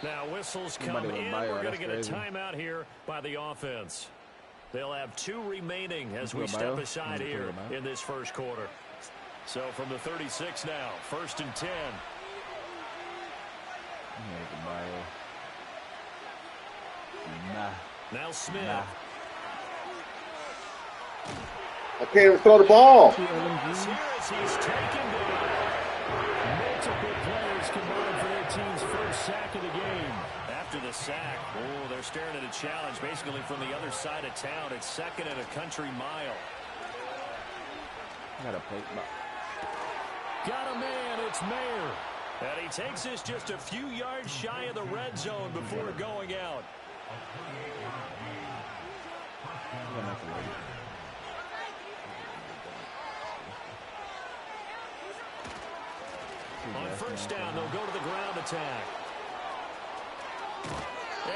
Now whistles come in. We're going to get a timeout here by the offense. They'll have 2 remaining as we step aside here in this first quarter. So from the 36 now, 1st and 10. Now Smith. I can't even throw the ball. He's taken down. Multiple players combined for their team's first sack of the game. After the sack, they're staring at a challenge basically from the other side of town. It's 2nd and a country mile. Got a man, it's Mayer. And he takes this just a few yards shy of the red zone before going out. On 1st down, they'll go to the ground attack.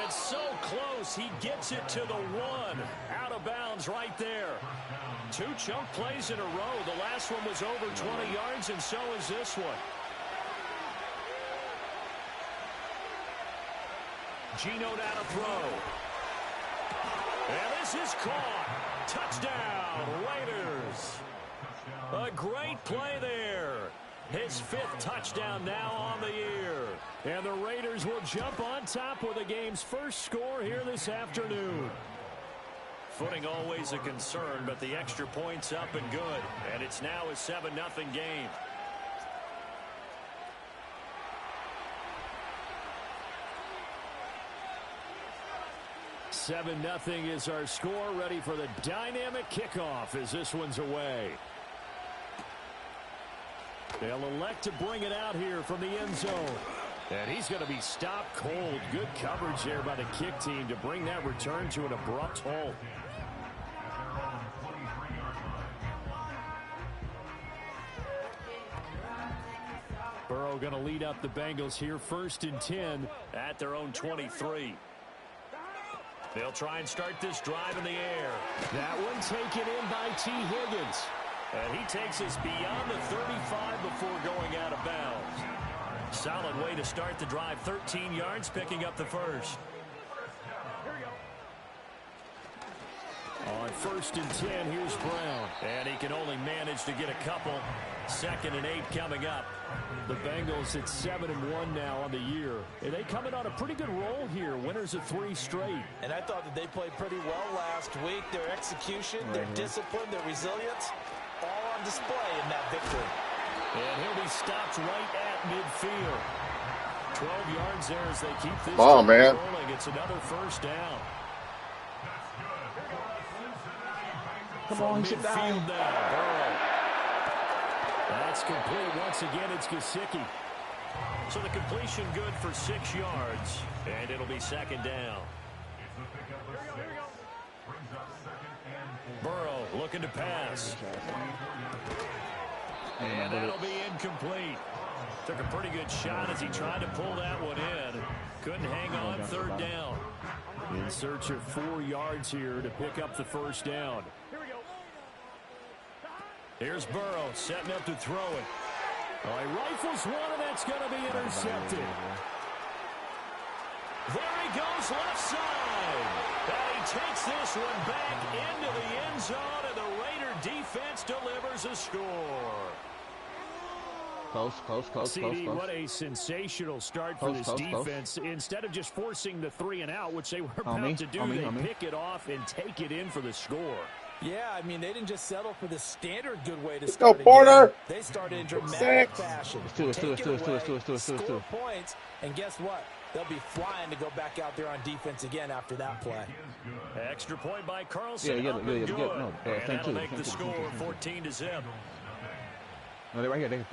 And so close, he gets it to the 1. Out of bounds right there. 2 chunk plays in a row. The last one was over 20 yards, and so is this one. Gino down to throw. And this is caught. Touchdown, Raiders. A great play there. His 5th touchdown now on the year. And the Raiders will jump on top with the game's first score here this afternoon. Footing always a concern, but the extra point's up and good. And it's now a 7-0 game. "7-0 is our score, ready for the dynamic kickoff as this one's away. They'll elect to bring it out here from the end zone. And he's going to be stopped cold. Good coverage there by the kick team to bring that return to an abrupt halt. Burrow going to lead up the Bengals here, 1st and 10 at their own 23. They'll try and start this drive in the air. That one taken in by T. Higgins. And he takes us beyond the 35 before going out of bounds. Solid way to start the drive. 13 yards, picking up the first. On 1st and 10, here's Brown. And he can only manage to get a couple. 2nd and 8 coming up. The Bengals at 7-1 now on the year. And they coming on a pretty good roll here. Winners of 3 straight. And I thought that they played pretty well last week. Their execution, their discipline, their resilience, all on display in that victory. And he'll be stopped right at midfield. 12 yards there as they keep this rolling. It's another 1st down. Come on, midfield now, Burrow. That's complete. Once again, it's Gesicki. So the completion good for 6 yards, and it'll be 2nd down. Burrow looking to pass. And that'll be incomplete. Took a pretty good shot as he tried to pull that one in. Couldn't hang on 3rd down. In search of 4 yards here to pick up the 1st down. Here's Burrow setting up to throw it. Oh, he rifles one, and that's going to be intercepted. There he goes left side. And he takes this one back into the end zone, and the Raider defense delivers a score. Close. CD, what a sensational start for this defense. Instead of just forcing the 3 and out, which they were about to do, they pick it off and take it in for the score. Yeah, I mean, they didn't just settle for the standard good way to start again. They started in dramatic fashion. Score points, and guess what? They'll be flying to go back out there on defense again after that play. Extra point by Carlson. Yeah. No, and that'll make the score 14-0. No, they're right here. They're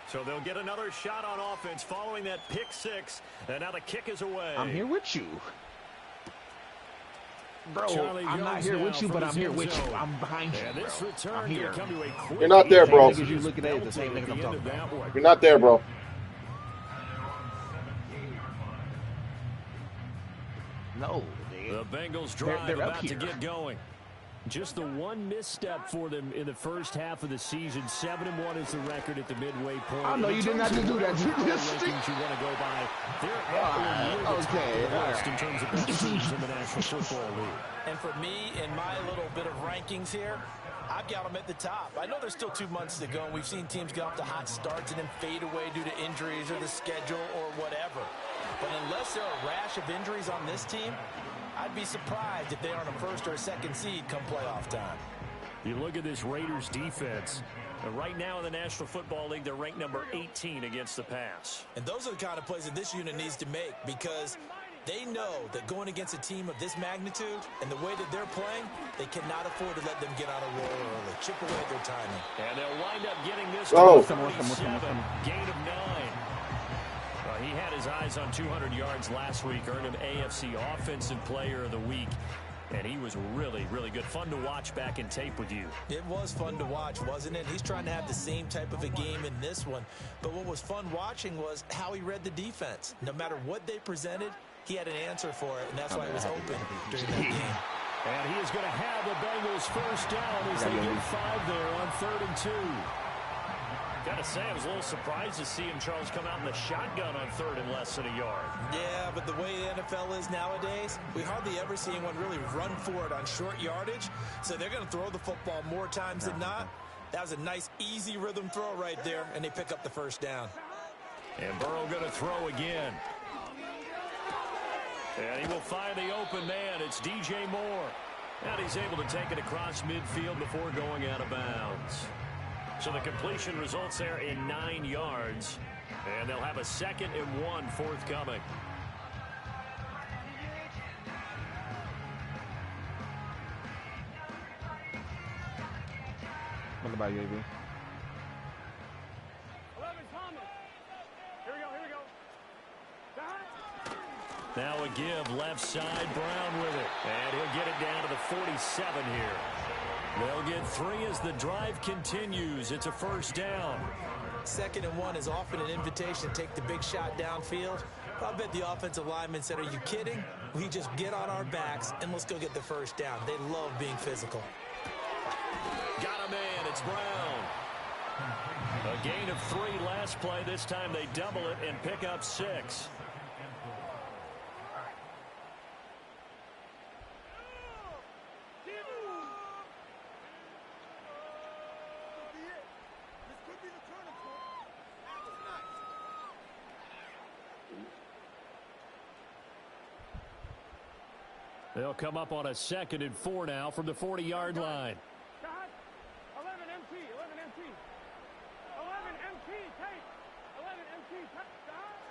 So they'll get another shot on offense following that pick 6, and now the kick is away. I'm here with you. Bro, I'm not here with you, but I'm here with you. I'm behind you. And this return I'm here. Come to a quick You're not there, bro. You looking at it the same niggas I'm talking about. You're not there, bro. No, the Bengals drive they're about up here. to get going. Just the one misstep for them in the first half of the season. 7-1 is the record at the midway point. I know you didn't have to do that. Rankings you want to go by. They're okay. In terms of best teams in the National Football League. And for me, in my little bit of rankings here, I've got them at the top. I know there's still 2 months to go, and we've seen teams get off to hot starts and then fade away due to injuries or the schedule or whatever. But unless there are a rash of injuries on this team, I'd be surprised if they aren't a first or a second seed come playoff time. You look at this Raiders defense. Right now in the National Football League, they're ranked number 18 against the pass. And those are the kind of plays that this unit needs to make, because they know that going against a team of this magnitude and the way that they're playing, they cannot afford to let them get on a roll early. Chip away at their timing. And they'll wind up getting this Oh. to 47, gain of 9. He had his eyes on 200 yards last week, earned him AFC Offensive Player of the Week. And he was really, really good. Fun to watch back in tape with you. It was fun to watch, wasn't it? He's trying to have the same type of a game in this one. But what was fun watching was how he read the defense. No matter what they presented, he had an answer for it, and that's why he was open during that game. And he is going to have the Bengals first down as they get 5 there on 3rd and 2. Got to say, I was a little surprised to see him, Charles, come out in the shotgun on 3rd and less than a yard. Yeah, but the way the NFL is nowadays, we hardly ever see anyone really run for it on short yardage. So they're going to throw the football more times than not. That was a nice, easy rhythm throw right there, and they pick up the first down. And Burrow going to throw again. And he will find the open man. It's DJ Moore. And he's able to take it across midfield before going out of bounds. So the completion results there in 9 yards. And they'll have a 2nd and 1 forthcoming. What about you, AB? 11 Thomas. Here we go. Now a give left side, Brown with it. And he'll get it down to the 47 here. They'll get 3 as the drive continues. It's a first down. 2nd and 1 is often an invitation to take the big shot downfield. But I bet the offensive lineman said, are you kidding? We just get on our backs and let's go get the first down. They love being physical. Got a man. It's Brown. A gain of 3 last play. This time they double it and pick up 6. They'll come up on a 2nd and 4 now from the 40-yard line. 11 MT. 11 MT. Take. 11 MT.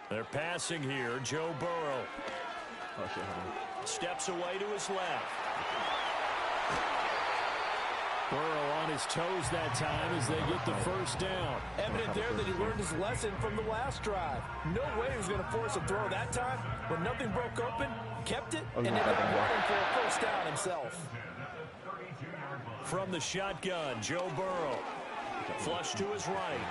They're passing here. Joe Burrow. Oh, shit. Steps away to his left. Burrow on his toes that time as they get the first down. Evident there that he learned his lesson from the last drive. No way he was going to force a throw that time. When nothing broke open, kept it, and ended up running for a first down himself. From the shotgun, Joe Burrow. Flush to his right.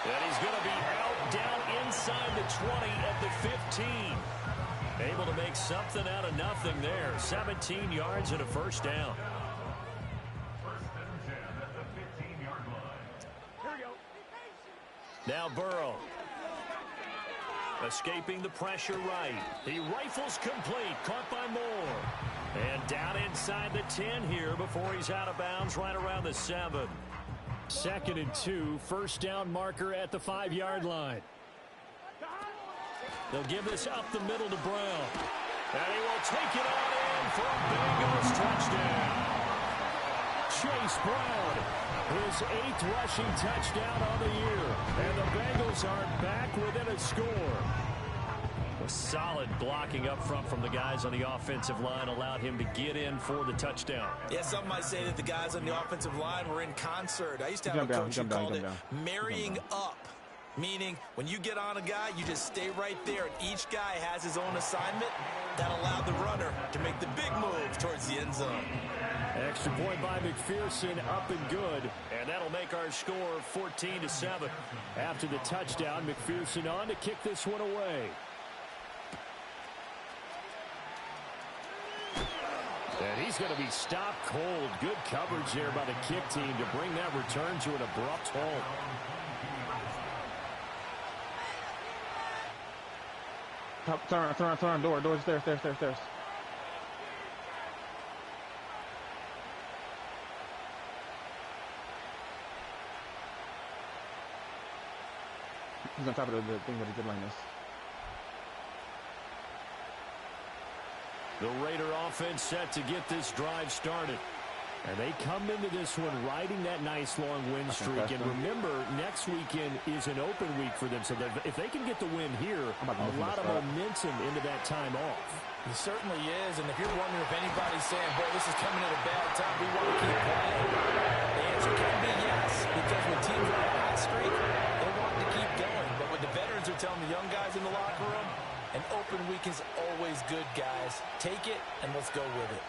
And he's going to be out down inside the 20 at the 15. Able to make something out of nothing there. 17 yards and a first down. Now Burrow. Escaping the pressure right. He rifles complete. Caught by Moore. And down inside the 10 here before he's out of bounds right around the 7. 2nd and 2. First down marker at the 5-yard line. They'll give this up the middle to Brown. And he will take it on in for a Bengals touchdown. Chase Brown, his 8th rushing touchdown on the year. And the Bengals are back within a score. A solid blocking up front from the guys on the offensive line allowed him to get in for the touchdown. Yeah, some might say that the guys on the offensive line were in concert. I used to have a coach who called it marrying up. Meaning, when you get on a guy, you just stay right there, and each guy has his own assignment. That allowed the runner to make the big move towards the end zone. Extra point by McPherson, up and good. And that'll make our score 14-7. After the touchdown, McPherson on to kick this one away. is going to be stopped cold. Good coverage there by the kick team to bring that return to an abrupt halt. Turn, doors, stairs. He's on top of the thing that he did like this. The Raider offense set to get this drive started. And they come into this one riding that nice long win streak. And remember, next weekend is an open week for them. So if they can get the win here, a lot of momentum into that time off. It certainly is. And if you're wondering if anybody's saying, boy, this is coming at a bad time, we want to keep playing, the answer can be yes. Because when teams are on a hot streak, they want to keep going. But what the veterans are telling the young guys in the locker room, an open week is always good, guys. Take it, and let's go with it.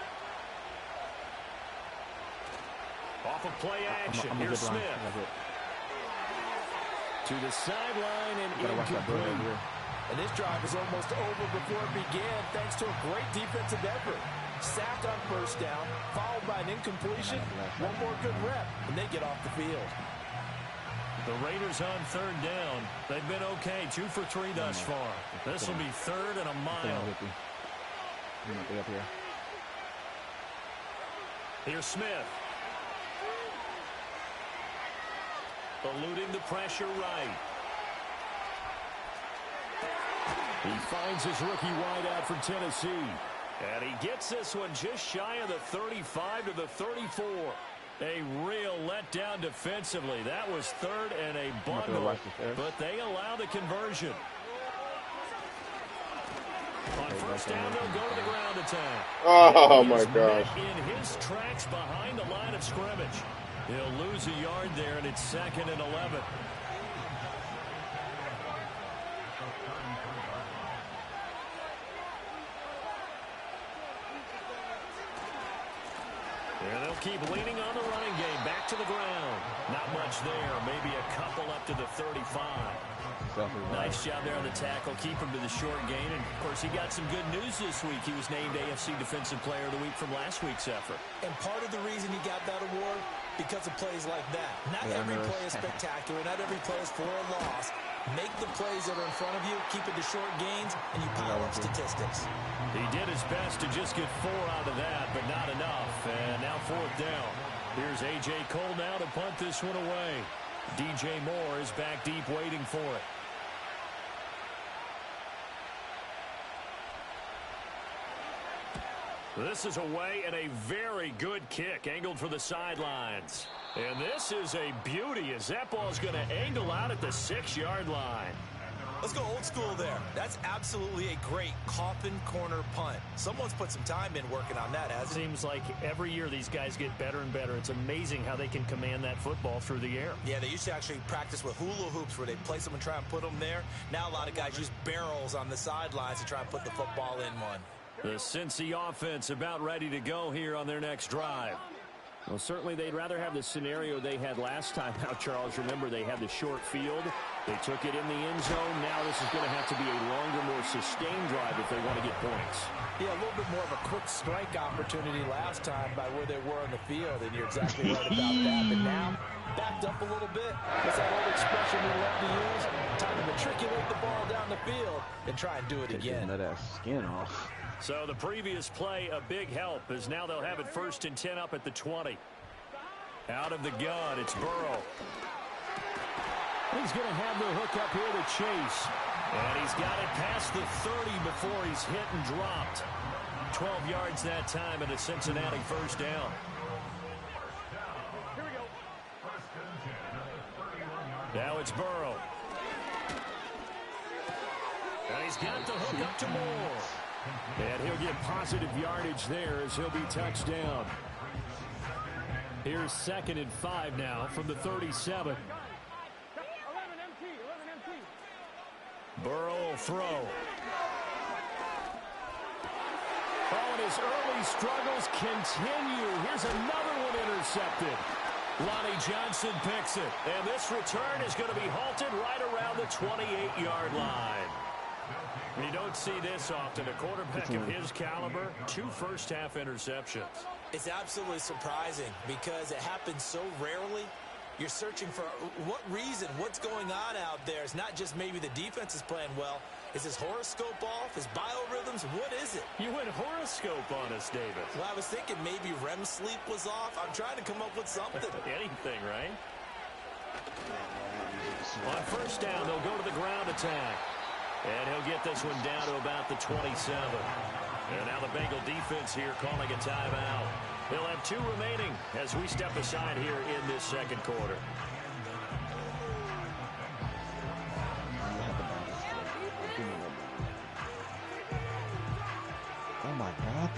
Off of play action, here's Smith. To the sideline and incomplete. And this drive is almost over before it began, thanks to a great defensive effort. Sacked on first down, followed by an incompletion. One more good rep, and they get off the field. The Raiders on third down. They've been okay, 2 for 3 thus far. This will be third and a mile. Here's Smith. Eluding the pressure right. He finds his rookie wideout from Tennessee. And he gets this one just shy of the 35 to the 34. A real letdown defensively. That was third and a bundle, but they allow the conversion. On first down, they'll go to the ground attack. Oh, my gosh. In his tracks behind the line of scrimmage. He'll lose a yard there, and it's 2nd and 11. And they'll keep leaning on the running game. Back to the ground. Not much there. Maybe a couple up to the 35. Nice job there on the tackle. Keep him to the short gain. And, of course, he got some good news this week. He was named AFC Defensive Player of the Week from last week's effort. And part of the reason he got that award, because of plays like that. Not every play is spectacular. Not every play is for a loss. Make the plays that are in front of you, keep it to short gains, and you pile up statistics. He did his best to just get 4 out of that, but not enough. And now 4th down. Here's A.J. Cole now to punt this one away. DJ Moore is back deep waiting for it. This is away and a very good kick angled for the sidelines. And this is a beauty as that ball's going to angle out at the 6-yard line. Let's go old school there. That's absolutely a great coffin corner punt. Someone's put some time in working on that, hasn't it? Seems like every year these guys get better and better. It's amazing how they can command that football through the air. Yeah, they used to actually practice with hula hoops where they place them and try and put them there. Now a lot of guys use barrels on the sidelines to try and put the football in one. The Cincy offense about ready to go here on their next drive. Well, certainly they'd rather have the scenario they had last time out, Charles. Remember, they had the short field. They took it in the end zone. Now this is going to have to be a longer, more sustained drive if they want to get points. Yeah, a little bit more of a quick strike opportunity last time by where they were on the field, and you're exactly right about that. But now, backed up a little bit. That's that old expression we love to use. Time to matriculate the ball down the field and try and do it again. Let that skin off. So the previous play, a big help, as now they'll have it 1st and 10 up at the 20. Out of the gun, it's Burrow. He's going to have the hook up here to Chase. And he's got it past the 30 before he's hit and dropped. 12 yards that time and a Cincinnati 1st down. Here we go. Now it's Burrow. And he's got the hook up to Moore. And he'll get positive yardage there as he'll be touched down. Here's 2nd and 5 now from the 37. 11 MT. Burrow will throw. Oh, and his early struggles continue. Here's another one intercepted. Lonnie Johnson picks it. And this return is going to be halted right around the 28-yard line. You don't see this often. A quarterback of his caliber, 2 first-half interceptions. It's absolutely surprising because it happens so rarely. You're searching for what reason, what's going on out there. It's not just maybe the defense is playing well. Is his horoscope off? His biorhythms? What is it? You went horoscope on us, David. Well, I was thinking maybe REM sleep was off. I'm trying to come up with something. Anything, right? On first down, they'll go to the ground attack. And he'll get this one down to about the 27. And now the Bengal defense here calling a timeout. They'll have 2 remaining as we step aside here in this second quarter. Oh my God,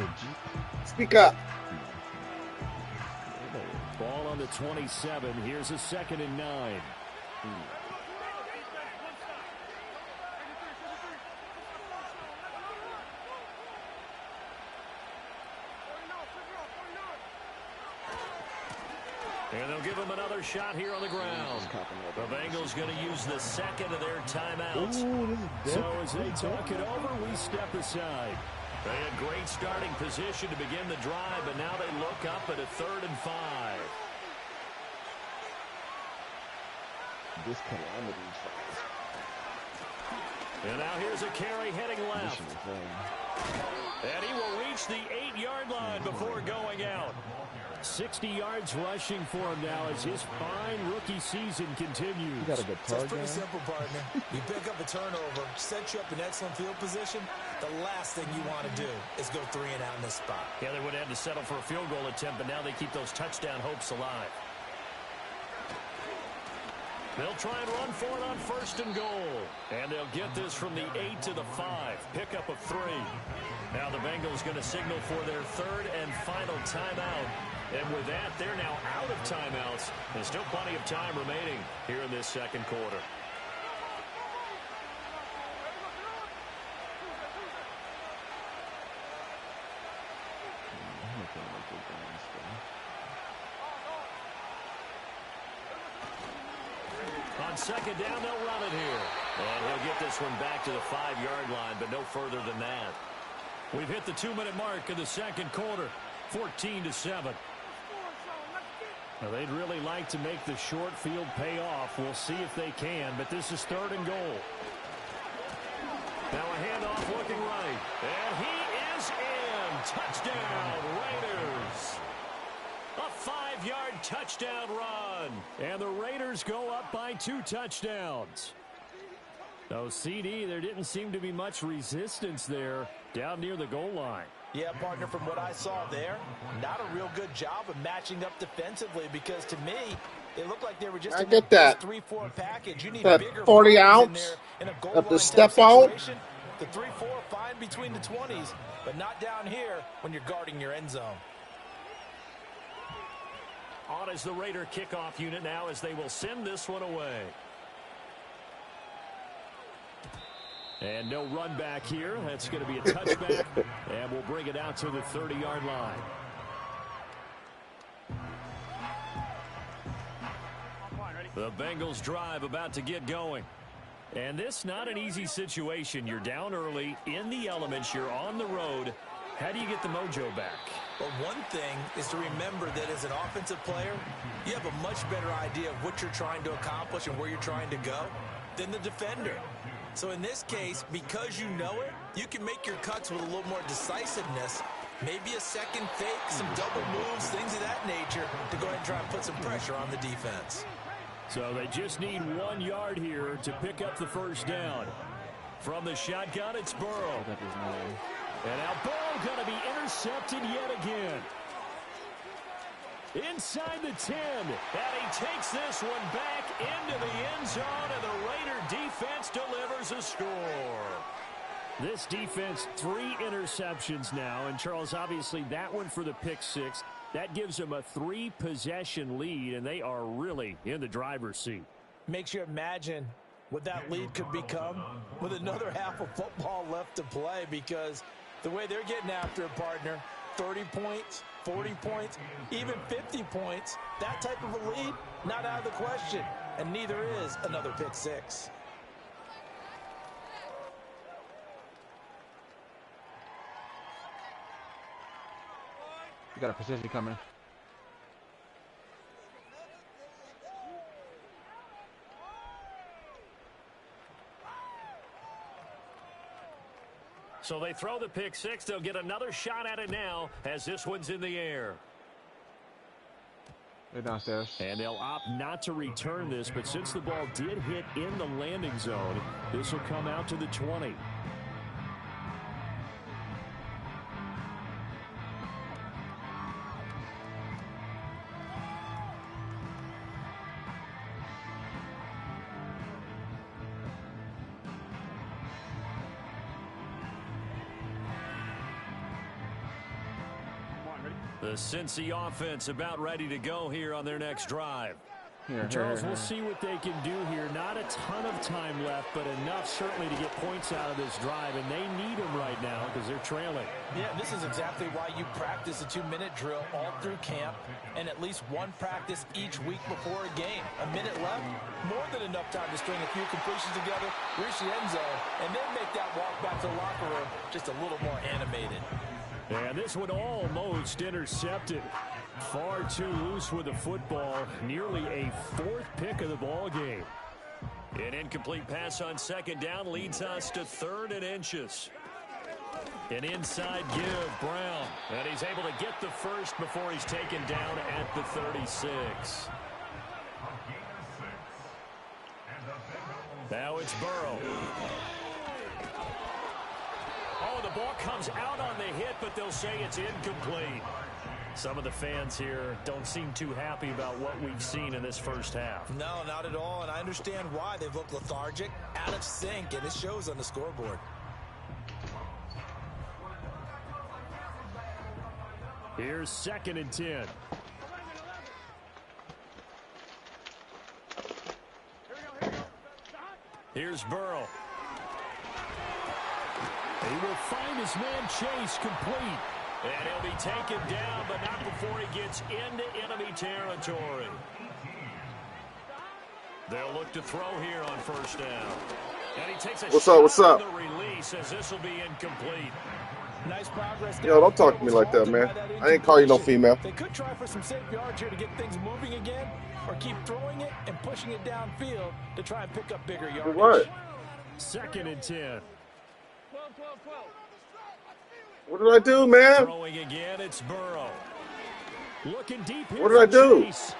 Speak up. Ball on the 27. Here's a 2nd and 9. And they'll give him another shot here on the ground. The Bengals going to use the 2nd of their timeouts. So as they talk it over, we step aside. They had great starting position to begin the drive, but now they look up at a 3rd and 5. This calamity is fast. And now here's a carry heading left. And he will reach the 8-yard line before going out. 60 yards rushing for him now as his fine rookie season continues. You got a good So it's pretty simple, partner. You pick up a turnover, set you up in excellent field position. The last thing you want to do is go 3 and out in this spot. Yeah, they would have had to settle for a field goal attempt, but now they keep those touchdown hopes alive. They'll try and run for it on 1st and goal. And they'll get this from the 8 to the 5. Pickup of 3. Now the Bengals going to signal for their 3rd and final timeout. And with that, they're now out of timeouts. There's still plenty of time remaining here in this second quarter. On 2nd down, they'll run it here. And he'll get this one back to the 5-yard line, but no further than that. We've hit the 2-minute mark of the second quarter, 14-7. Now, they'd really like to make the short field pay off. We'll see if they can, but this is 3rd and goal. Now a handoff looking right. And he is in. Touchdown, Raiders. A 5-yard touchdown run. And the Raiders go up by 2 touchdowns. No, CD, there didn't seem to be much resistance there down near the goal line. Yeah, partner, from what I saw there, not a real good job of matching up defensively because to me, it looked like they were just I get that. 3-4 package. You need That bigger 40 bodies in ounce there in a goal of the line step type out. situation. The 3-4 fine between the 20s, but not down here when you're guarding your end zone. On is the Raider kickoff unit now as they will send this one away. And no run back here. That's going to be a touchback. And we'll bring it out to the 30-yard line. The Bengals drive about to get going. And this not an easy situation. You're down early, in the elements, you're on the road. How do you get the mojo back? Well, one thing is to remember that as an offensive player, you have a much better idea of what you're trying to accomplish and where you're trying to go than the defender. So in this case, because you know it, you can make your cuts with a little more decisiveness. Maybe a second fake, some double moves, things of that nature to go ahead and try and put some pressure on the defense. So they just need 1 yard here to pick up the first down. From the shotgun, it's Burrow. And now Burrow going to be intercepted yet again. Inside the 10. And he takes this one back into the end zone, and the Raider defense delivers a score. This defense, 3 interceptions now. And, Charles, obviously that one for the pick 6. That gives them a 3-possession lead, and they are really in the driver's seat. Makes you imagine what that lead could become with another half of football left to play, because the way they're getting after it, partner, 30 points, 40 points, even 50 points, that type of a lead, not out of the question. And neither is another pick 6. You got a precision coming. So they throw the pick six. They'll get another shot at it now as this one's in the air. They're downstairs. And they'll opt not to return this, but since the ball did hit in the landing zone, this will come out to the 20. The Cincy offense about ready to go here on their next drive. Charles, we'll see what they can do here. Not a ton of time left, but enough certainly to get points out of this drive, and they need them right now because they're trailing. Yeah, this is exactly why you practice a 2-minute drill all through camp and at least one practice each week before a game. A minute left, more than enough time to string a few completions together, reach the end zone, and then make that walk back to the locker room just a little more animated. And this one almost intercepted. Far too loose with the football. Nearly a fourth pick of the ball game. An incomplete pass on second down leads us to 3rd and inches. An inside give, Brown. And he's able to get the first before he's taken down at the 36. Now it's Burrow. Oh, the ball comes out on the hit, but they'll say it's incomplete. Some of the fans here don't seem too happy about what we've seen in this first half. No, not at all, and I understand why. They've looked lethargic, out of sync, and it shows on the scoreboard. Here's 2nd and 10. Here's Burrow. He will find his man Chase complete. And he'll be taken down, but not before he gets into enemy territory. They'll look to throw here on first down. And he takes a What's up? The release as this will be incomplete. Nice progress. Yo, don't talk to me like that, man. I ain't call you no female. They could try for some safe yards here to get things moving again, or keep throwing it and pushing it downfield to try and pick up bigger yardage. What? 2nd and 10. 12, 12, 12. What did I do, man? Throwing again, it's Burrow. Looking deep here. What did I do? Chase.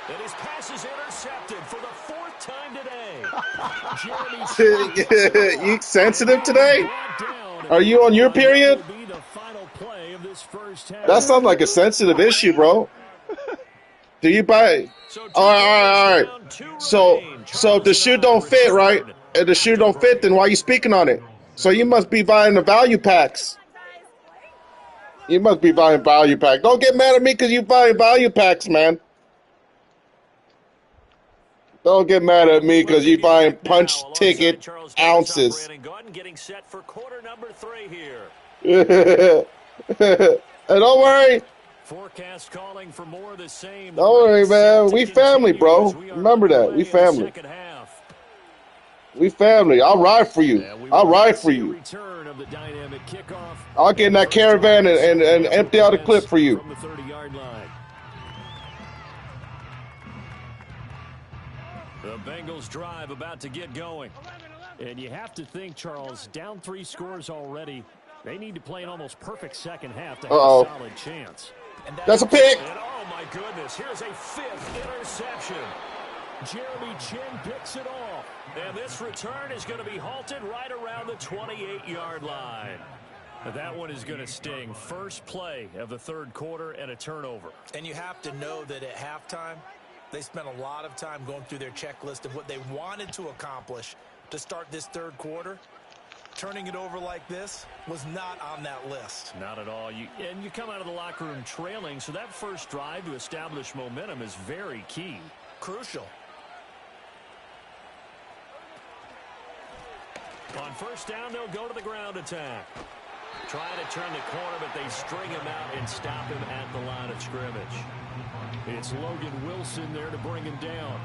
And his pass is intercepted for the 4th time today. You sensitive today? Are you on your period? That sounds like a sensitive issue, bro. Do you buy? All right. So if the shoe don't fit, right? If the shoe don't fit, then why are you speaking on it? So you must be buying the value packs. You must be buying value packs. Don't get mad at me because you buying value packs, man. Don't get mad at me because you buying punch ticket ounces. Getting set for quarter number 3 here. Hey, don't worry. Forecast calling for more of the same. Don't worry, man. We family, bro. Remember that. We family. We family. I'll ride for you. I'll ride for you. I'll get in that caravan and empty out a clip for you. From the 30-yard line. The Bengals drive about to get going. And you have to think, Charles, down 3 scores already. They need to play an almost perfect second half to have a solid chance. That's a pick. And oh, my goodness. Here's a 5th interception. Jeremy Chin picks it off. And this return is going to be halted right around the 28-yard line. That one is going to sting. First play of the 3rd quarter and a turnover. And you have to know that at halftime, they spent a lot of time going through their checklist of what they wanted to accomplish to start this 3rd quarter. Turning it over like this was not on that list. Not at all. You come out of the locker room trailing, so that first drive to establish momentum is very key. Crucial. On first down, they'll go to the ground attack. Trying to turn the corner, but they string him out and stop him at the line of scrimmage. It's Logan Wilson there to bring him down.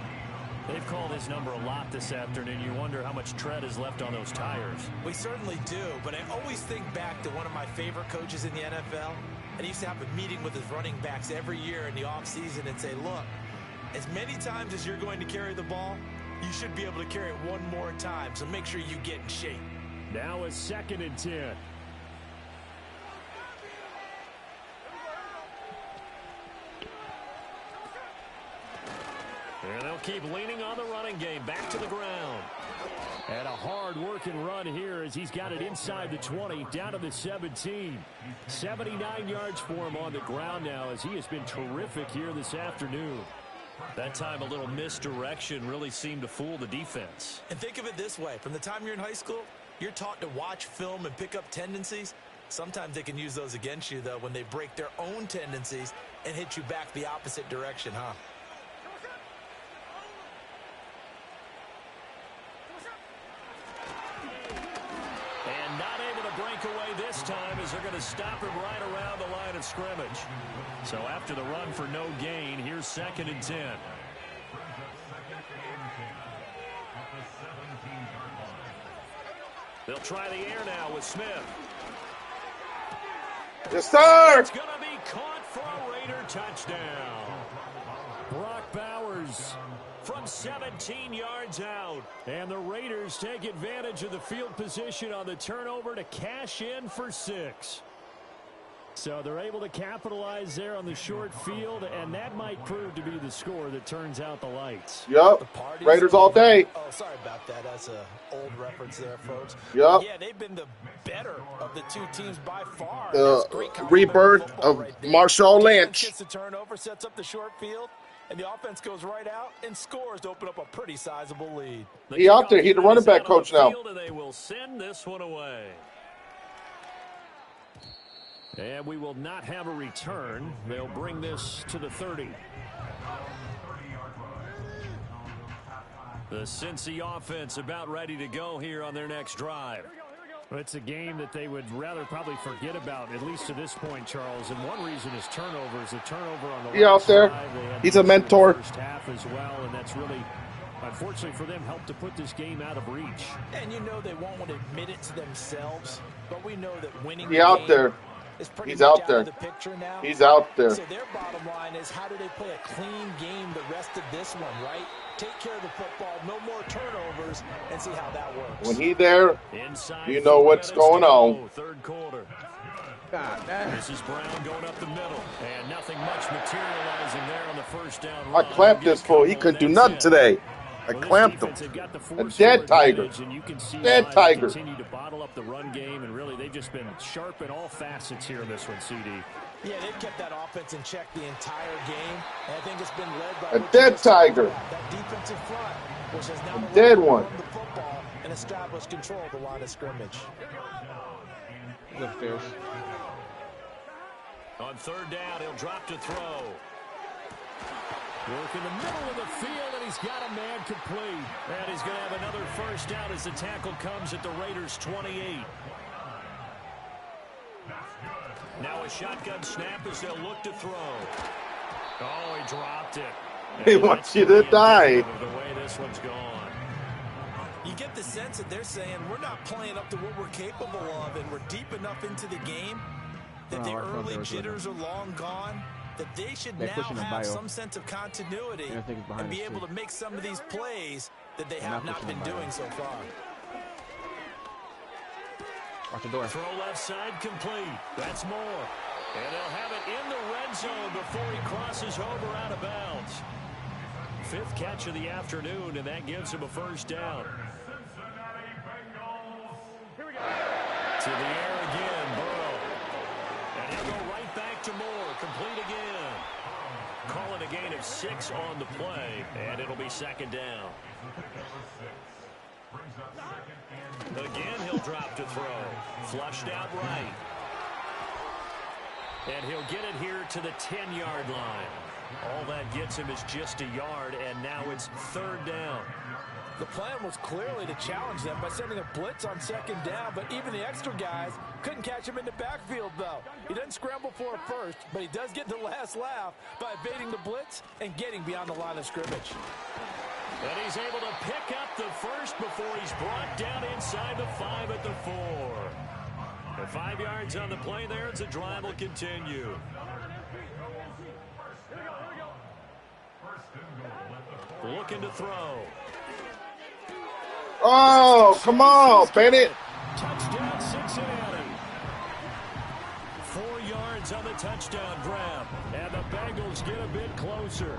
They've called his number a lot this afternoon. You wonder how much tread is left on those tires. We certainly do, but I always think back to one of my favorite coaches in the NFL, And he used to have a meeting with his running backs every year in the offseason and say, look, as many times as you're going to carry the ball, you should be able to carry it one more time, so make sure you get in shape. Now a 2nd and 10. And they'll keep leaning on the running game. Back to the ground. And a hard-working run here as he's got it inside the 20, down to the 17. 79 yards for him on the ground now as he has been terrific here this afternoon. That time a little misdirection really seemed to fool the defense. And think of it this way. From the time you're in high school, you're taught to watch film and pick up tendencies. Sometimes they can use those against you, though, when they break their own tendencies and hit you back the opposite direction, huh? And not able to break away this time as they're going to stop him right around the line of scrimmage. So after the run for no gain, here's 2nd and 10. They'll try the air now with Smith. Yes, sir. It's going to be caught for a Raider touchdown. Brock Bowers from 17 yards out. And the Raiders take advantage of the field position on the turnover to cash in for 6. So they're able to capitalize there on the short field, and that might prove to be the score that turns out the lights. Yep. Raiders all day. Oh, sorry about that. That's an old reference there, folks. Yep. Yeah, they've been the better of the two teams by far. Rebirth of right Marshawn Lynch. Gets the turnover, sets up the short field, and the offense goes right out and scores to open up a pretty sizable lead. He out there. He's the running back coach now. And they will send this one away. And we will not have a return. They'll bring this to the 30. The Cincy offense about ready to go here on their next drive. Well, it's a game that they would rather probably forget about, at least to this point, Charles. And one reason is turnovers. A turnover on the out there. He's a mentor. First half as well, and that's really, unfortunately for them, helped to put this game out of reach. And you know they won't want to admit it to themselves, but we know that winning the out game there. He's out there. He's out there. So their bottom line is, how do they play a clean game the rest of this one, right? Take care of the football, no more turnovers, and see how that works. When he's there, you know what's going on. Third quarter. This is Brown going up the middle, and nothing much materializing there on the first down run. I clamped this fool. He couldn't do nothing today. I clamped him. A dead tiger. Dead tiger. Continue to bottle up the run game, and really they've just been sharp in all facets here in this one, CD. Yeah, they've kept that offense in check the entire game, and I think it's been led by a dead tiger. That defensive front, which has now a dead one. The football and established control of the line of scrimmage. Upstairs. On third down, he'll drop to throw. Work in the middle of the field, and he's got a man complete. And he's going to have another first down as the tackle comes at the Raiders' 28. Now a shotgun snap as they'll look to throw. Oh, he dropped it. He wants you to die. The way this one's gone. You get the sense that they're saying we're not playing up to what we're capable of, and we're deep enough into the game that the early jitters are long gone, that they should now have some sense of continuity and be able to make some of these plays that they have not been doing so far. Watch the door. Throw left side complete. That's more. And they'll have it in the red zone before he crosses over out of bounds. Fifth catch of the afternoon, and that gives him a first down. To the air again, Burrow. And he'll go right back to Moore. Complete again. Call it a gain of 6 on the play, and it'll be second down. Again, he'll drop to throw. Flushed out right. And he'll get it here to the 10-yard line. All that gets him is just a yard, and now it's third down. The plan was clearly to challenge them by sending a blitz on second down, but even the extra guys couldn't catch him in the backfield, though. He doesn't scramble for a first, but he does get the last laugh by evading the blitz and getting beyond the line of scrimmage. And he's able to pick up the first before he's brought down inside the 5 at the 4. The 5 yards on the play there as the drive will continue. Looking to throw. Oh, come on, Bennett. Touchdown, Cincinnati. 4 yards on the touchdown grab. And the Bengals get a bit closer.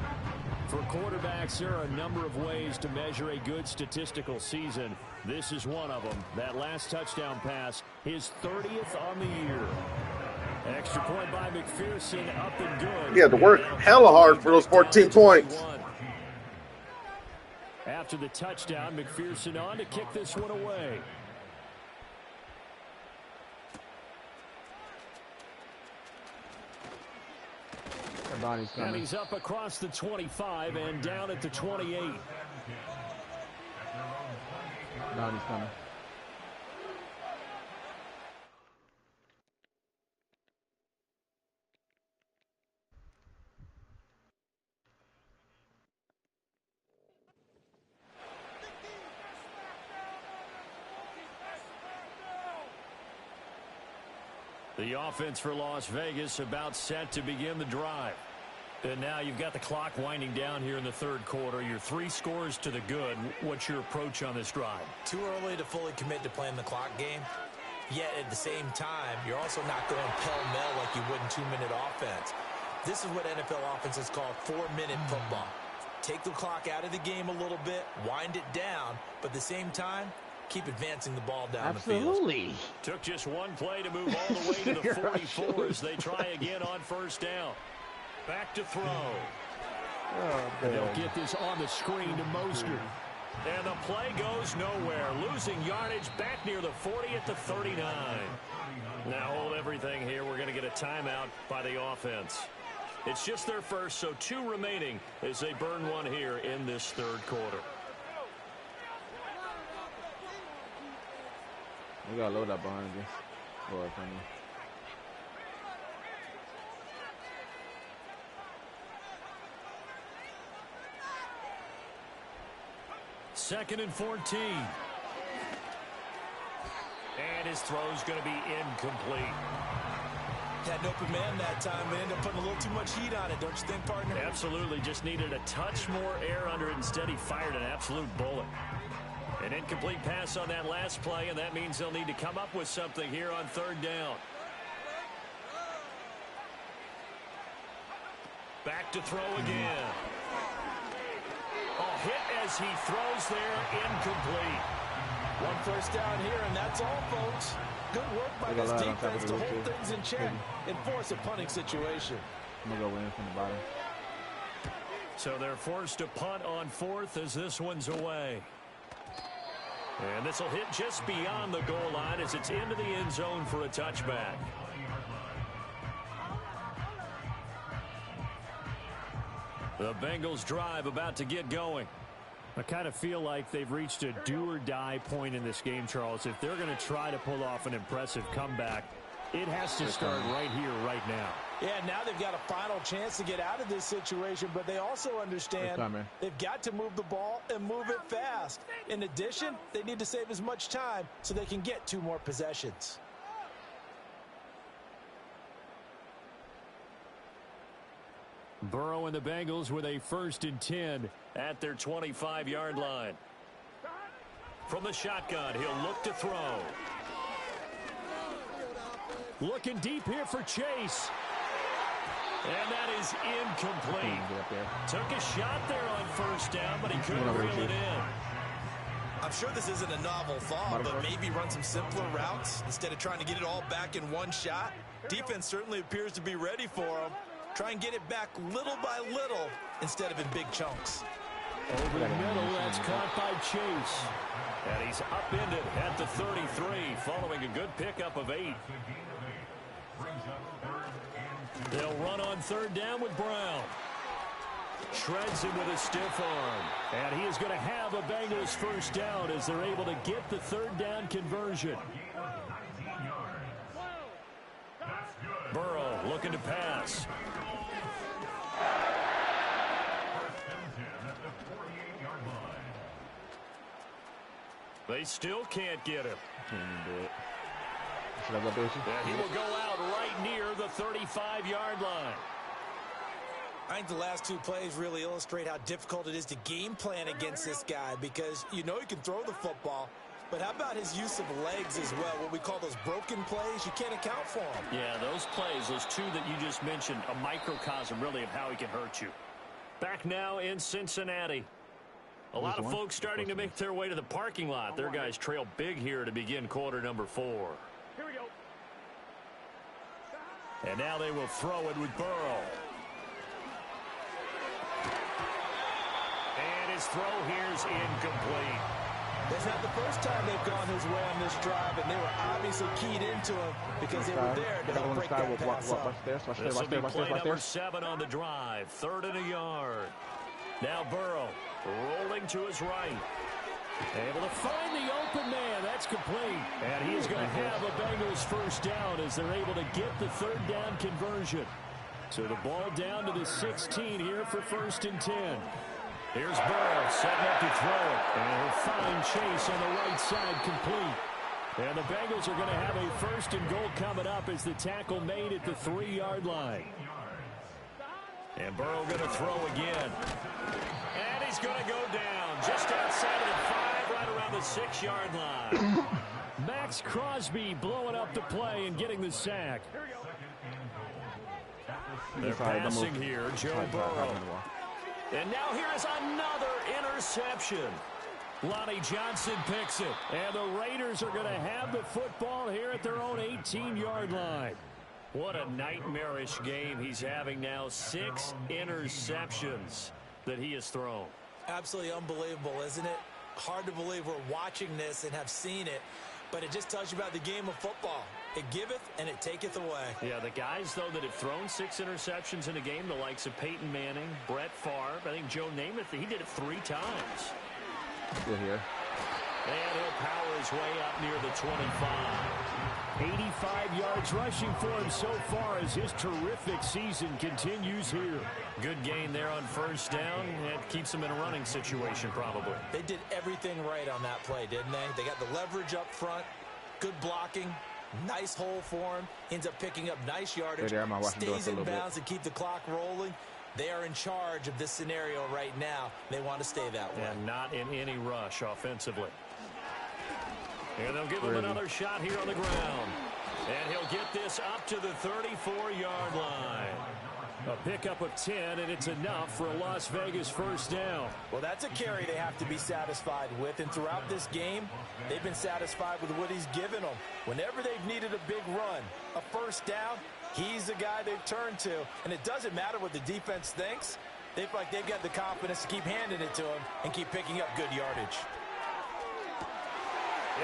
For quarterbacks, there are a number of ways to measure a good statistical season. This is one of them. That last touchdown pass, his 30th on the year. Extra point by McPherson, up and good. He had to work hella hard for those 14 points. After the touchdown, McPherson on to kick this one away. And he's up across the 25 and down at the 28. Donnie's coming. The offense for Las Vegas about set to begin the drive. And now you've got the clock winding down here in the third quarter. You're 3 scores to the good. What's your approach on this drive? Too early to fully commit to playing the clock game. Yet at the same time, you're also not going pell-mell like you would in 2-minute offense. This is what NFL offenses call 4-minute football. Take the clock out of the game a little bit, wind it down, but at the same time, keep advancing the ball down the field. Absolutely. Took just one play to move all the way to the 44 as they try again on first down. Back to throw. And they'll get this on the screen to Mostert. And the play goes nowhere. Losing yardage back near the 40 at the 39. Now hold everything here. We're going to get a timeout by the offense. It's just their first, so 2 remaining as they burn one here in this third quarter. We got to load up behind you. Boy, funny. Second and 14. And his throw's going to be incomplete. Had an open man that time, but ended up putting a little too much heat on it, don't you think, partner? Absolutely. Just needed a touch more air under it. Instead, he fired an absolute bullet. An incomplete pass on that last play, and that means they'll need to come up with something here on third down. Back to throw again. Oh, hit as he throws there, incomplete. 1 first down here, and that's all, folks. Good work by this defense to hold things in check and force a punting situation. I'm going to go in from the bottom. So they're forced to punt on 4th as this one's away. And this will hit just beyond the goal line as it's into the end zone for a touchback. The Bengals drive about to get going. I kind of feel like they've reached a do-or-die point in this game, Charles. If they're going to try to pull off an impressive comeback, it has to start right here, right now. Yeah, now they've got a final chance to get out of this situation, but they also understand they've got to move the ball and move it fast. In addition, they need to save as much time so they can get 2 more possessions. Burrow and the Bengals with a 1st and 10 at their 25-yard line. From the shotgun, he'll look to throw. Looking deep here for Chase. And that is incomplete. Took a shot there on first down, but he couldn't reel it in. I'm sure this isn't a novel thought, but maybe run some simpler routes instead of trying to get it all back in one shot. Defense certainly appears to be ready for him. Try and get it back little by little instead of in big chunks. Over the middle, that's caught by Chase. And he's upended at the 33, following a good pickup of 8. They'll run on third down with Brown. Shreds him with a stiff arm. And he is going to have a Bengals first down as they're able to get the third down conversion. Burrow looking to pass. They still can't get him. And he will go out right near the 35-yard line. I think the last two plays really illustrate how difficult it is to game plan against this guy because you know he can throw the football, but how about his use of legs as well, what we call those broken plays? You can't account for them. Yeah, those plays, those two that you just mentioned, a microcosm really of how he can hurt you. Back now in Cincinnati. A lot of folks starting to make their way to the parking lot. Their guys trail big here to begin quarter number 4. Here we go. And now they will throw it with Burrow. And his throw here is incomplete. It's not the first time they've gone his way on this drive, and they were obviously keyed into him because they were there to help break that pass up. This will be play number 7 on the drive. 3rd and a yard. Now Burrow rolling to his right. Able to find the open man. That's complete. And he's going to have a Bengals first down as they're able to get the 3rd down conversion. So the ball down to the 16 here for 1st and 10. Here's Burrow setting up to throw it. And he'll find Chase on the right side complete. And the Bengals are going to have a 1st and goal coming up as the tackle made at the 3-yard line. And Burrow going to throw again. And he's going to go down just outside of the 5, right around the 6-yard line. Max Crosby blowing up the play and getting the sack. They're passing here, Joe Burrow. And now here is another interception. Lonnie Johnson picks it. And the Raiders are going to have the football here at their own 18-yard line. What a nightmarish game he's having now. 6 interceptions that he has thrown. Absolutely unbelievable, isn't it? Hard to believe we're watching this and have seen it, but it just tells you about the game of football. It giveth and it taketh away. Yeah, the guys, though, that have thrown 6 interceptions in a game, the likes of Peyton Manning, Brett Favre, I think Joe Namath, he did it 3 times. Still here. And he'll power his way up near the 25. 85 yards rushing for him so far as his terrific season continues here. Good gain there on 1st down. That keeps him in a running situation probably. They did everything right on that play, didn't they? They got the leverage up front, good blocking, nice hole for him, ends up picking up nice yardage, stays in bounds to keep the clock rolling. They are in charge of this scenario right now. They want to stay that way. And not in any rush offensively. And they'll give him another shot here on the ground. And he'll get this up to the 34-yard line. A pickup of 10, and it's enough for a Las Vegas first down. Well, that's a carry they have to be satisfied with. And throughout this game, they've been satisfied with what he's given them. Whenever they've needed a big run, a first down, he's the guy they've turned to. And it doesn't matter what the defense thinks. They feel like they've got the confidence to keep handing it to him and keep picking up good yardage.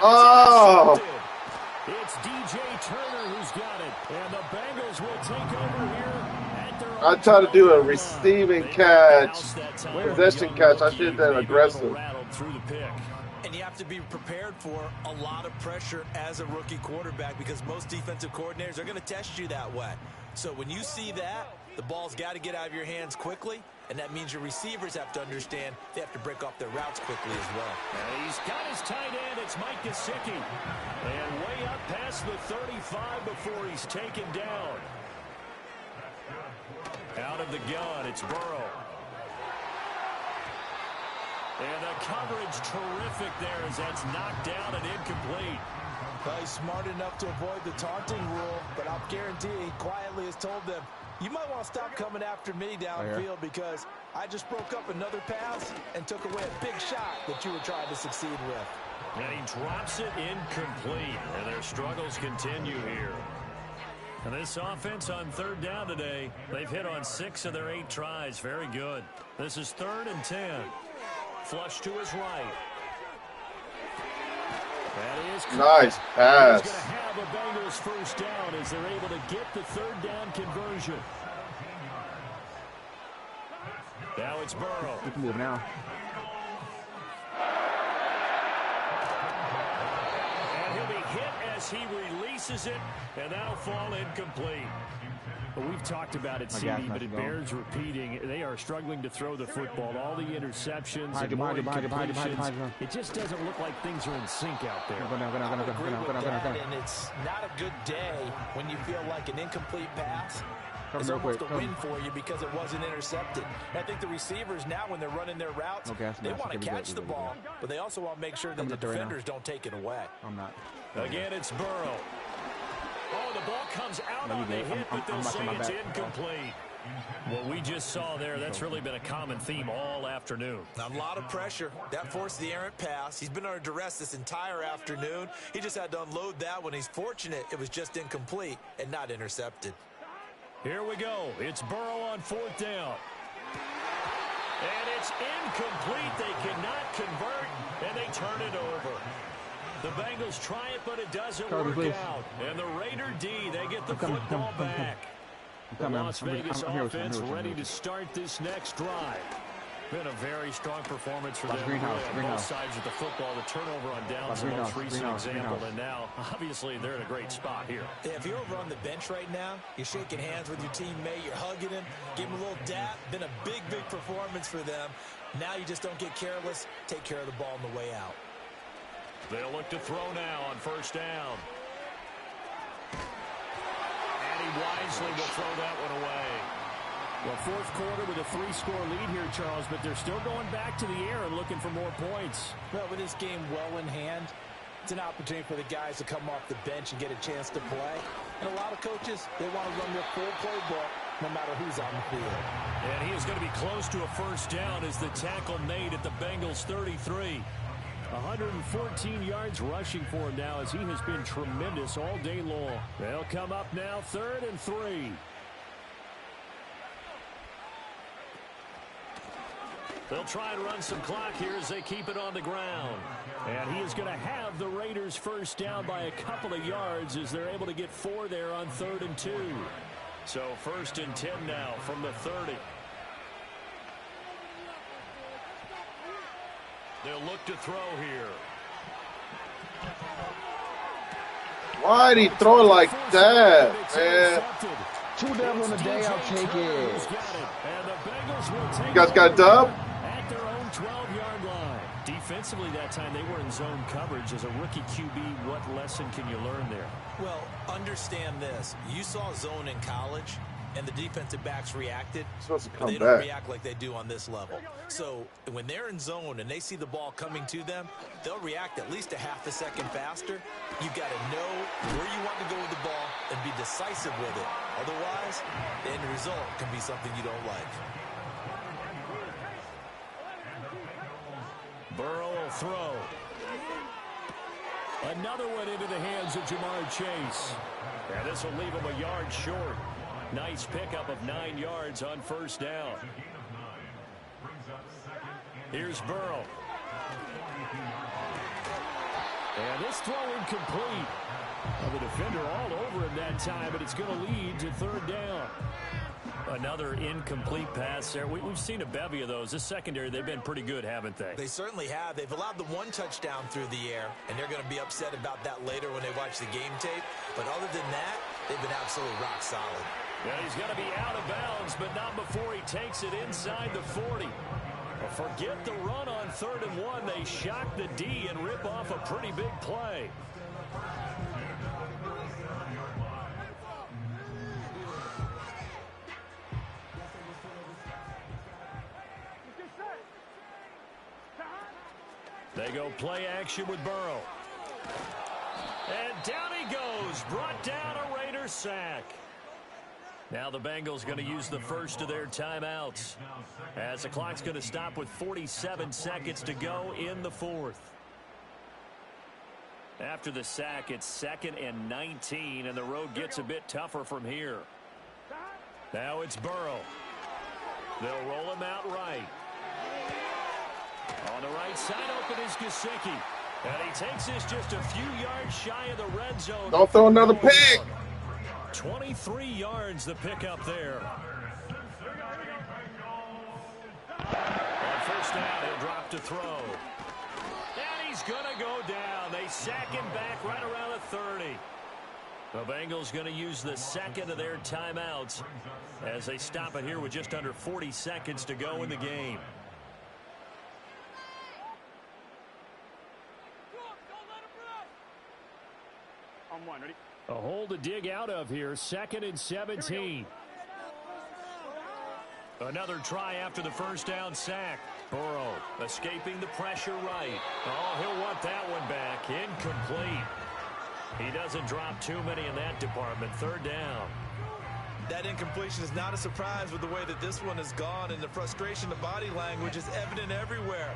Oh! It's DJ Turner who's got it. And the Bengals will take over here at their own. I tried to do a receiving catch, possession catch. I should have done aggressive. And you have to be prepared for a lot of pressure as a rookie quarterback because most defensive coordinators are going to test you that way. So when you see that, the ball's got to get out of your hands quickly, and that means your receivers have to understand they have to break off their routes quickly as well. And he's got his tight end. It's Mike Gesicki. And way up past the 35 before he's taken down. Out of the gun, it's Burrow. And the coverage terrific there as that's knocked down and incomplete. Well, he's smart enough to avoid the taunting rule, but I'll guarantee he quietly has told them, you might want to stop coming after me downfield because I just broke up another pass and took away a big shot that you were trying to succeed with. And he drops it incomplete, and their struggles continue here. And this offense on 3rd down today, they've hit on 6 of their 8 tries. Very good. This is 3rd and 10. Flush to his right. That is nice pass. He's going to have a Bengals first down as they're able to get the 3rd down conversion. Now it's Burrow. We can move now. And he'll be hit as he releases it, and that'll fall incomplete. But we've We've talked about it, CD, but it bears repeating. They are struggling to throw the football. All the interceptions and more incompletions. It just doesn't look like things are in sync out there. And it's not a good day when you feel like an incomplete pass is almost a win for you because it wasn't intercepted. I think the receivers now, when they're running their routes, they want to catch the ball, but they also want to make sure that the defenders don't take it away. I'm not. Again, it's Burrow. Oh, the ball comes out on the hit, but they'll say it's incomplete. What we just saw there, that's really been a common theme all afternoon. A lot of pressure. That forced the errant pass. He's been under duress this entire afternoon. He just had to unload that one. He's fortunate it was just incomplete and not intercepted. Here we go. It's Burrow on 4th down. And it's incomplete. They cannot convert, and they turn it over. The Bengals try it, but it doesn't work out. And the Raider D, they get the football back. The Las Vegas offense ready to start this next drive. Been a very strong performance for them on both sides of the football. The turnover on downs, the most recent example, and now, obviously, they're in a great spot here. Yeah, if you're over on the bench right now, you're shaking hands with your teammate, you're hugging him, give him a little dap. Been a big, big performance for them. Now you just don't get careless. Take care of the ball on the way out. They'll look to throw now on 1st down. And he wisely will throw that one away. Well, 4th quarter with a 3-score lead here, Charles, but they're still going back to the air and looking for more points. Well, with this game well in hand, it's an opportunity for the guys to come off the bench and get a chance to play. And a lot of coaches, they want to run their full playbook no matter who's on the field. And he is going to be close to a 1st down as the tackle made at the Bengals 33. 114 yards rushing for him now as he has been tremendous all day long. They'll come up now 3rd and 3. They'll try and run some clock here as they keep it on the ground. And he is going to have the Raiders 1st down by a couple of yards as they're able to get 4 there on 3rd and 2. So 1st and 10 now from the 30. They'll look to throw here. Why'd he throw it like that, man? 2 down on the day, I'll take it. You guys got a dub? At their own 12-yard line. Defensively that time, they were in zone coverage. As a rookie QB, what lesson can you learn there? Well, understand this. You saw zone in college, and the defensive backs reacted, but they don't react like they do on this level. So when they're in zone and they see the ball coming to them, they'll react at least a half a second faster. You've got to know where you want to go with the ball and be decisive with it. Otherwise, the end result can be something you don't like. Burrow will throw. Another one into the hands of Jamar Chase. And this will leave him a yard short. Nice pickup of 9 yards on 1st down. Here's Burrow. And this throw incomplete. Well, the defender all over him that time, but it's going to lead to 3rd down. Another incomplete pass there. We've seen a bevy of those. This secondary, they've been pretty good, haven't they? They certainly have. They've allowed the 1 touchdown through the air, and they're going to be upset about that later when they watch the game tape. But other than that, they've been absolutely rock solid. Yeah, he's going to be out of bounds, but not before he takes it inside the 40. Well, forget the run on 3rd and 1. They shock the D and rip off a pretty big play. They go play action with Burrow. And down he goes. Brought down a Raider sack. Now the Bengals going to use the first of their timeouts as the clock's going to stop with 47 seconds to go in the 4th. After the sack, it's 2nd and 19, and the road gets a bit tougher from here. Now it's Burrow. They'll roll him out right. On the right side, open is Gesicki. And he takes this just a few yards shy of the red zone. Don't throw another pick. 23 yards the pickup there. On 1st down, he'll drop to throw. And he's going to go down. They sack him back right around the 30. The Bengals going to use the second of their timeouts as they stop it here with just under 40 seconds to go in the game. On one, ready? A hole to dig out of here. 2nd and 17. Another try after the first down sack. Burrow escaping the pressure right. Oh, he'll want that one back. Incomplete. He doesn't drop too many in that department. 3rd down. That incompletion is not a surprise with the way that this one has gone, and the frustration, the body language is evident everywhere.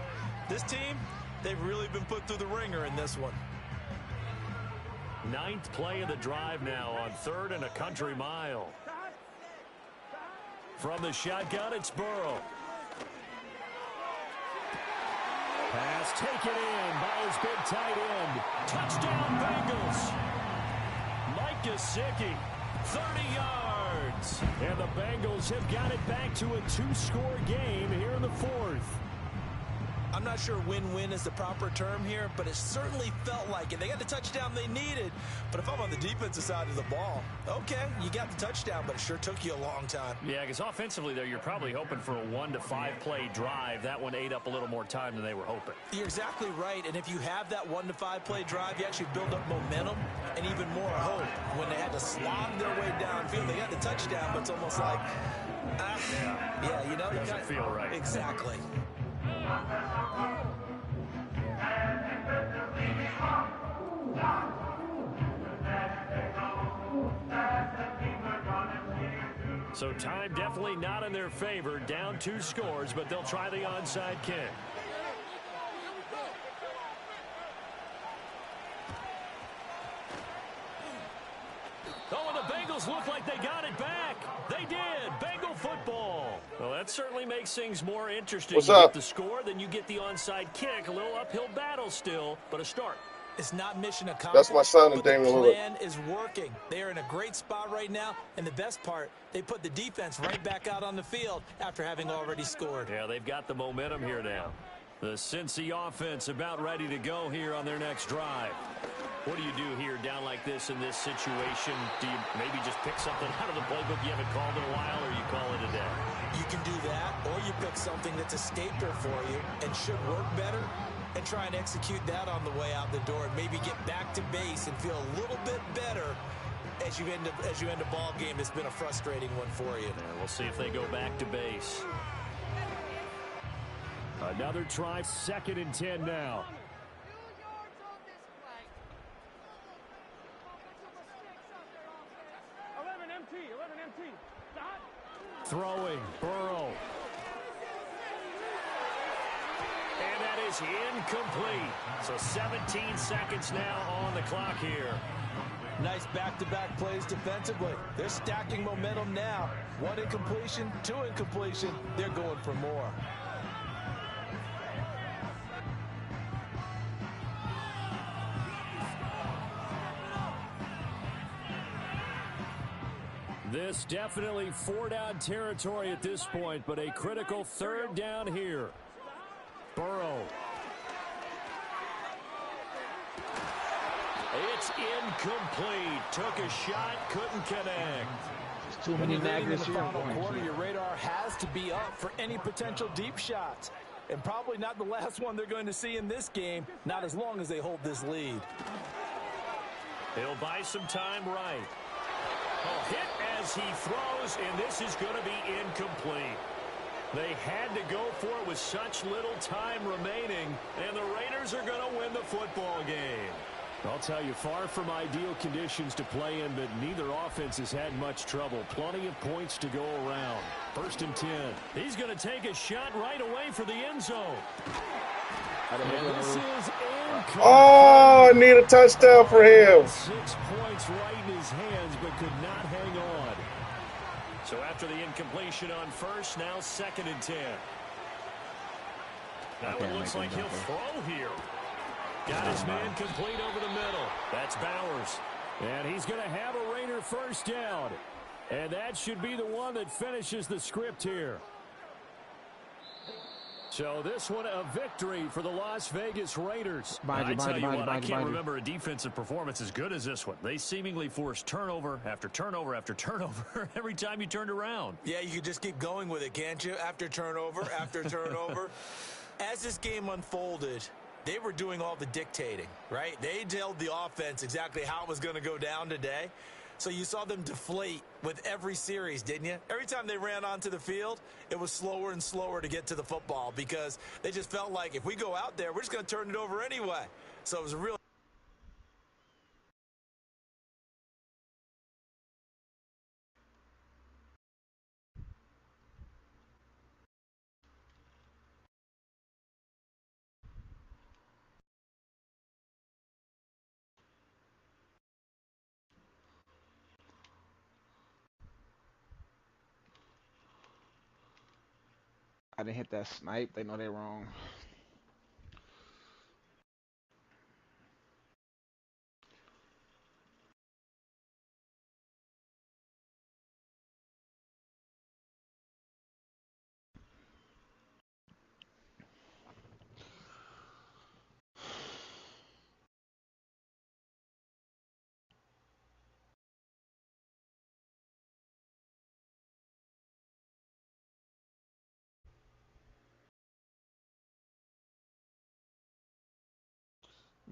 This team, they've really been put through the ringer in this one. 9th play of the drive now on 3rd and a country mile. From the shotgun, it's Burrow. Pass taken in by his big tight end. Touchdown, Bengals. Mike Gesicki, 30 yards. And the Bengals have got it back to a 2-score game here in the 4th. I'm not sure win-win is the proper term here, but it certainly felt like it. They got the touchdown they needed, but if I'm on the defensive side of the ball, okay, you got the touchdown, but it sure took you a long time. Yeah, because offensively there, you're probably hoping for a 1 to 5 play drive. That one ate up a little more time than they were hoping. You're exactly right, and if you have that 1 to 5 play drive, you actually build up momentum and even more hope. When they had to slog their way downfield, they got the touchdown, but it's almost like, yeah, you know, doesn't feel right. Exactly. So time definitely not in their favor. Down 2 scores, but they'll try the onside kick. Oh, and the Bengals look like they got it back. They did. Bengal football. Well, that certainly makes things more interesting. What's you up? Get the score, then you get the onside kick. A little uphill battle still, but a start. It's not mission accomplished. That's my son and but Damian the Lillard. plan is working. They are in a great spot right now, and the best part, they put the defense right back out on the field after having already scored. Yeah, they've got the momentum here now. The Cincy offense about ready to go here on their next drive. What do you do here down like this in this situation? Do you maybe just pick something out of the playbook you haven't called in a while, or you call it a day? You can do that, or you pick something that's escaped her for you and should work better, and try and execute that on the way out the door and maybe get back to base and feel a little bit better as you end a ball game that's been a frustrating one for you. Yeah, we'll see if they go back to base. Another try, 2nd and 10 now. Throwing, Burrow. And that is incomplete. So 17 seconds now on the clock here. Nice back-to-back plays defensively. They're stacking momentum now. 1 incompletion, 2 incompletion. They're going for more. This definitely 4-down territory at this point, but a critical 3rd down here. Burrow. It's incomplete. Took a shot, couldn't connect. Too many naggers in the here. final quarter, your radar has to be up for any potential deep shots. And probably not the last one they're going to see in this game, not as long as they hold this lead. He'll buy some time right. Oh, hit as he throws, and this is going to be incomplete. They had to go for it with such little time remaining, and the Raiders are going to win the football game. I'll tell you, far from ideal conditions to play in, but neither offense has had much trouble. Plenty of points to go around. 1st and 10. He's going to take a shot right away for the end zone. And this is incomplete. Oh, I need a touchdown for him. 6 points right in his hands, but could not hang on. So after the incompletion on first, now 2nd and 10. That one looks like he'll throw here. Got his man complete over the middle. That's Bowers. And he's going to have a Raider 1st down. And that should be the one that finishes the script here. So this one a victory for the Las Vegas Raiders. I tell you what, I can't remember a defensive performance as good as this one. They seemingly forced turnover after turnover after turnover every time you turned around. Yeah, you could just keep going with it, can't you? After turnover, after turnover. As this game unfolded, they were doing all the dictating, right? They told the offense exactly how it was going to go down today. So you saw them deflate with every series, didn't you? Every time they ran onto the field, it was slower and slower to get to the football because they just felt like if we go out there, we're just going to turn it over anyway. So it was a real I didn't hit that snipe. They know they're wrong.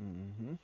Mm-hmm.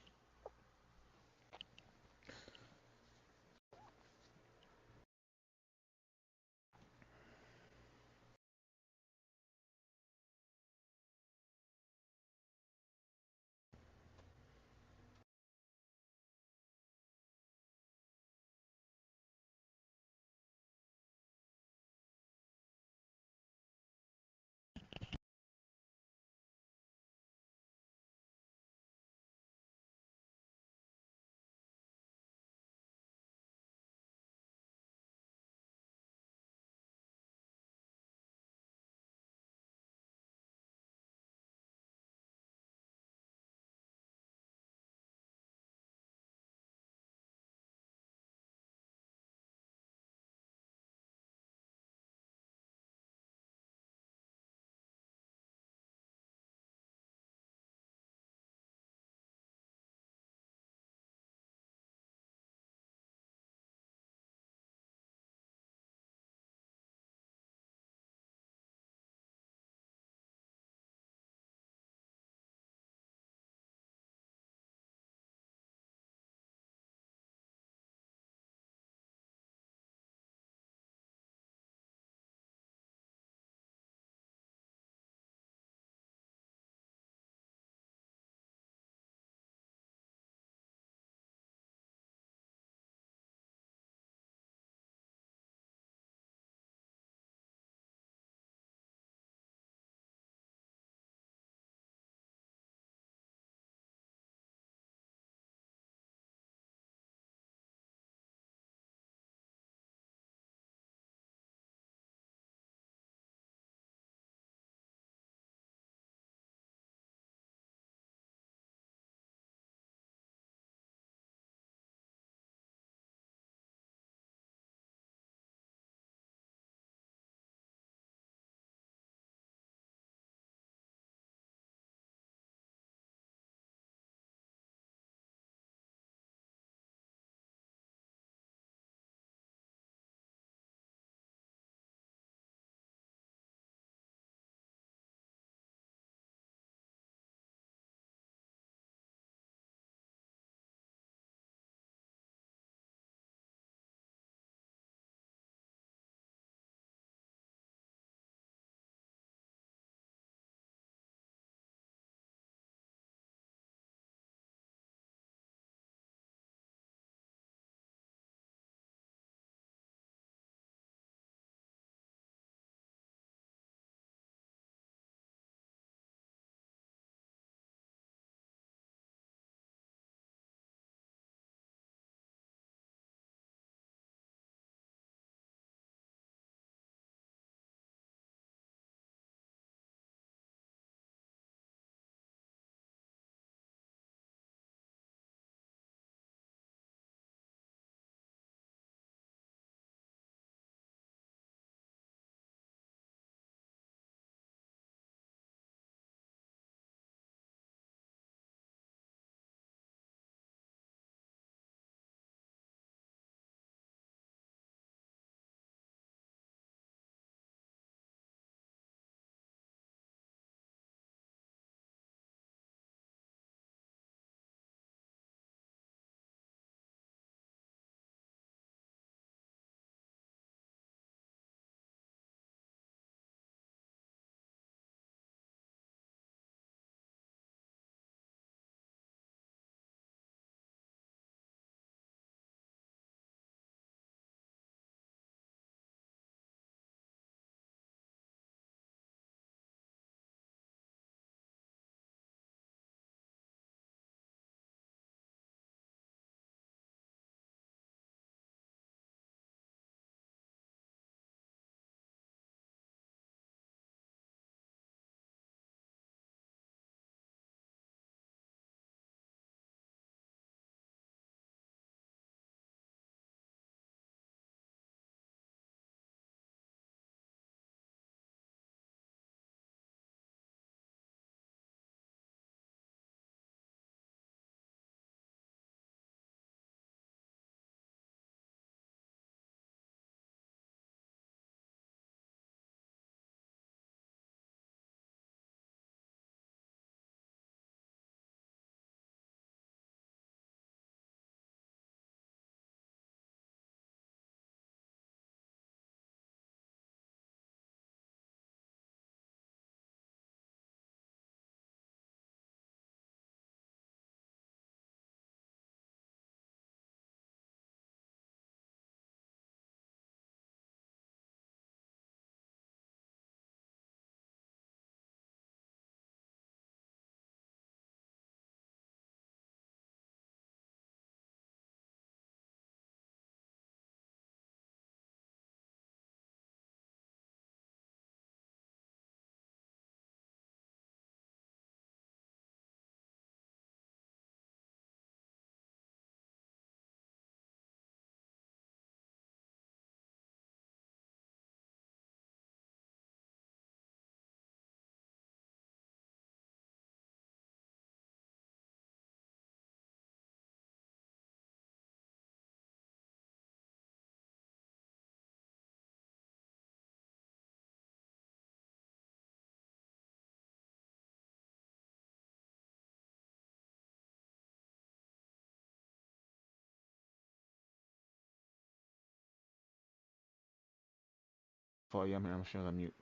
Oh yeah, I'm here. I'm sure I'm mute.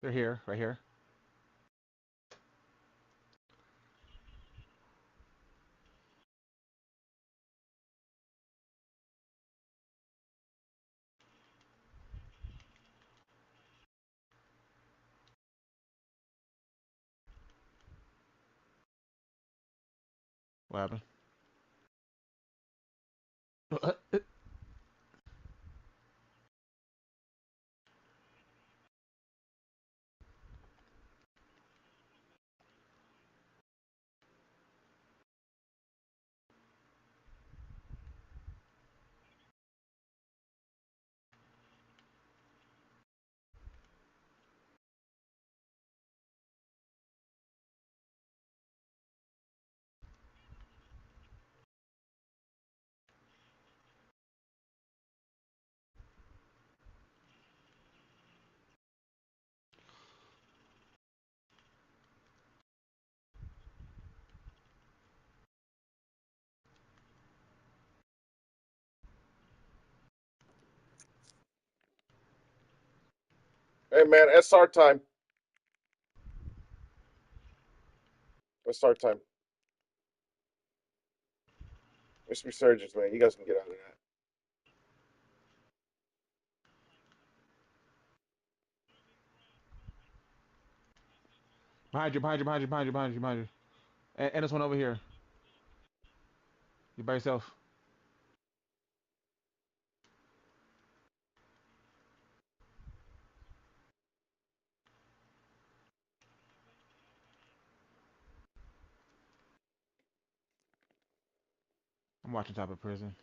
They're here, right here. What happened? Hey man, SR time. SR time. It's resurgence, man. You guys can get out of that. Behind you, behind you, behind you, behind you, behind you, behind you. And this one over here. You by yourself. I'm watching top of prison.